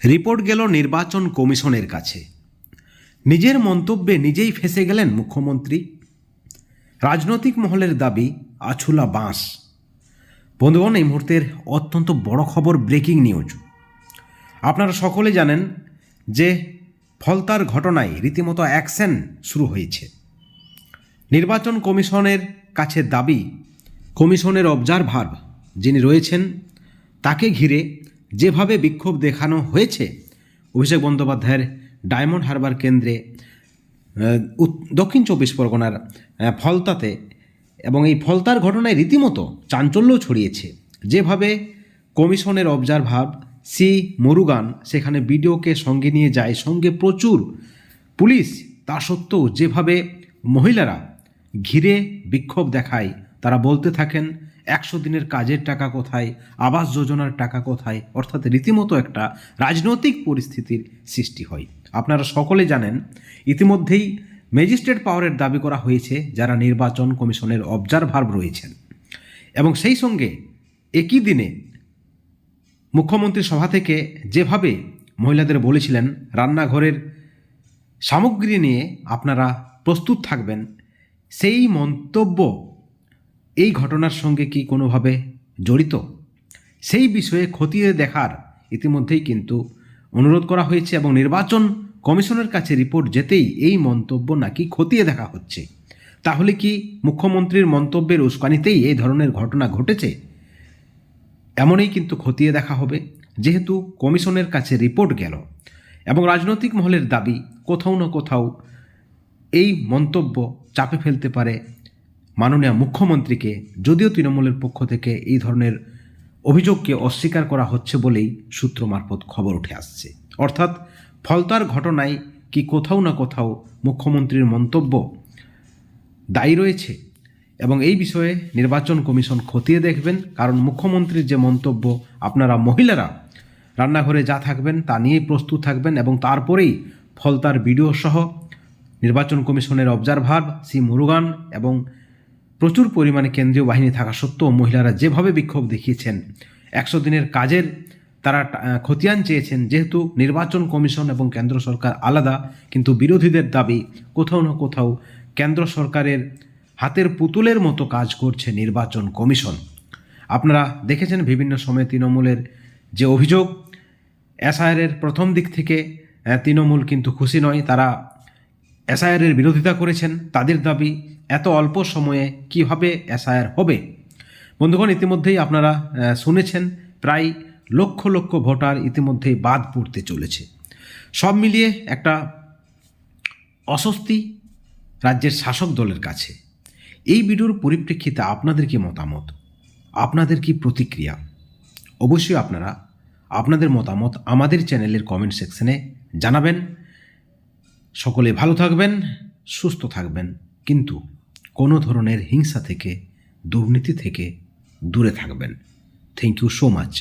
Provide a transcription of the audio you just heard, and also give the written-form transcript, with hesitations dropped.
Report গেল নির্বাচন কমিশনের কাছে। নিজের মন্তব্যে নিজেই ফেঁসে গেলেন মুখ্যমন্ত্রী। রাজনৈতিক মহলের দাবি আছুলা বাঁশ। বন্ধুগণ, এই মুহূর্তের অত্যন্ত বড় খবর, ব্রেকিং নিউজ। আপনারা সকলে জানেন যে ফলতার ঘটনায় রীতিমতো অ্যাকশন শুরু হয়েছে। নির্বাচন কমিশনের কাছে দাবি, কমিশনের অবজারভার যিনি রয়েছেন তাকে ঘিরে যেভাবে বিক্ষোভ দেখানো হয়েছে অভিষেক বন্দ্যোপাধ্যায়ের ডায়মন্ড হারবার কেন্দ্রে দক্ষিণ চব্বিশ পরগনার ফলতাতে, এবং এই ফলতার ঘটনায় রীতিমতো চাঞ্চল্য ছড়িয়েছে। যেভাবে কমিশনের অবজারভার সি মুরুগান সেখানে বিডিওকে সঙ্গে নিয়ে যায়, সঙ্গে প্রচুর পুলিশ, তা সত্ত্বেও যেভাবে মহিলারা ঘিরে বিক্ষোভ দেখায়, তারা বলতে থাকেন 100 দিনের কাজের টাকা কোথায়, আবাস যোজনার টাকা কোথায়, অর্থাৎ রীতিমতো একটা রাজনৈতিক পরিস্থিতির সৃষ্টি হয়। আপনারা সকলে জানেন ইতিমধ্যেই ম্যাজিস্ট্রেট পাওয়ারের দাবি করা হয়েছে যারা নির্বাচন কমিশনের অবজারভার রয়েছেন, এবং সেই সঙ্গে একই দিনে মুখ্যমন্ত্রী সভা থেকে যেভাবে মহিলাদের বলেছিলেন রান্নাঘরের সামগ্রী নিয়ে আপনারা প্রস্তুত থাকবেন, সেই মন্তব্য এই ঘটনার সঙ্গে কি কোনোভাবে জড়িত, সেই বিষয়ে খতিয়ে দেখার ইতিমধ্যেই কিন্তু অনুরোধ করা হয়েছে, এবং নির্বাচন কমিশনের কাছে রিপোর্ট যেতেই এই মন্তব্য নাকি খতিয়ে দেখা হচ্ছে। তাহলে কি মুখ্যমন্ত্রীর মন্তব্যের উস্কানিতেই এই ধরনের ঘটনা ঘটেছে? এমনই কিন্তু খতিয়ে দেখা হবে, যেহেতু কমিশনের কাছে রিপোর্ট গেল, এবং রাজনৈতিক মহলের দাবি কোথাও না কোথাও এই মন্তব্য চাপে ফেলতে পারে মাননীয় মুখ্যমন্ত্রীকে, যদিও তৃণমূলের পক্ষ থেকে এই ধরনের অভিযোগকে অস্বীকার করা হচ্ছে বলেই সূত্র মারফত খবর উঠে আসছে। অর্থাৎ ফলতার ঘটনায় কি কোথাও না কোথাও মুখ্যমন্ত্রীর মন্তব্য দায়ী রয়েছে, এবং এই বিষয়ে নির্বাচন কমিশন খতিয়ে দেখবেন। কারণ মুখ্যমন্ত্রীর যে মন্তব্য, আপনারা মহিলারা রান্নাঘরে যা থাকবেন তা নিয়েই প্রস্তুত থাকবেন, এবং তারপরেই ফলতার ভিডিও সহ নির্বাচন কমিশনের অবজারভার সি মুরুগান এবং প্রচুর পরিমাণে কেন্দ্রীয় বাহিনী থাকা সত্ত্বেও মহিলারা যেভাবে বিক্ষোভ দেখিয়েছেন, 100 দিনের কাজের তারা খতিয়ান চেয়েছেন। যেহেতু নির্বাচন কমিশন এবং কেন্দ্র সরকার আলাদা, কিন্তু বিরোধীদের দাবি কোথাও না কোথাও কেন্দ্র সরকারের হাতের পুতুলের মতো কাজ করছে নির্বাচন কমিশন। আপনারা দেখেছেন বিভিন্ন সময়ে তৃণমূলের যে অভিযোগ, এসআইআরের প্রথম দিক থেকে তৃণমূল কিন্তু খুশি নয়, তারা এসআইআরের বিরোধিতা করেছেন। তাদের দাবি এত অল্প সময়ে কিভাবে এসআইআর হবে। বন্ধুগণ, ইতিমধ্যেই আপনারা শুনেছেন প্রায় লক্ষ লক্ষ ভোটার ইতিমধ্যেই বাদ পড়তে চলেছে। সব মিলিয়ে একটা অস্বস্তি রাজ্যের শাসক দলের কাছে। এই ভিডিওর পরিপ্রেক্ষিতে আপনাদের কি মতামত, আপনাদের কি প্রতিক্রিয়া? অবশ্যই আপনারা আপনাদের মতামত আমাদের চ্যানেলের কমেন্ট সেকশনে জানাবেন। সকলে ভালো থাকবেন, সুস্থ থাকবেন, কিন্তু কোনো ধরনের হিংসা থেকে, দুর্নীতি থেকে দূরে থাকবেন। Thank you so much.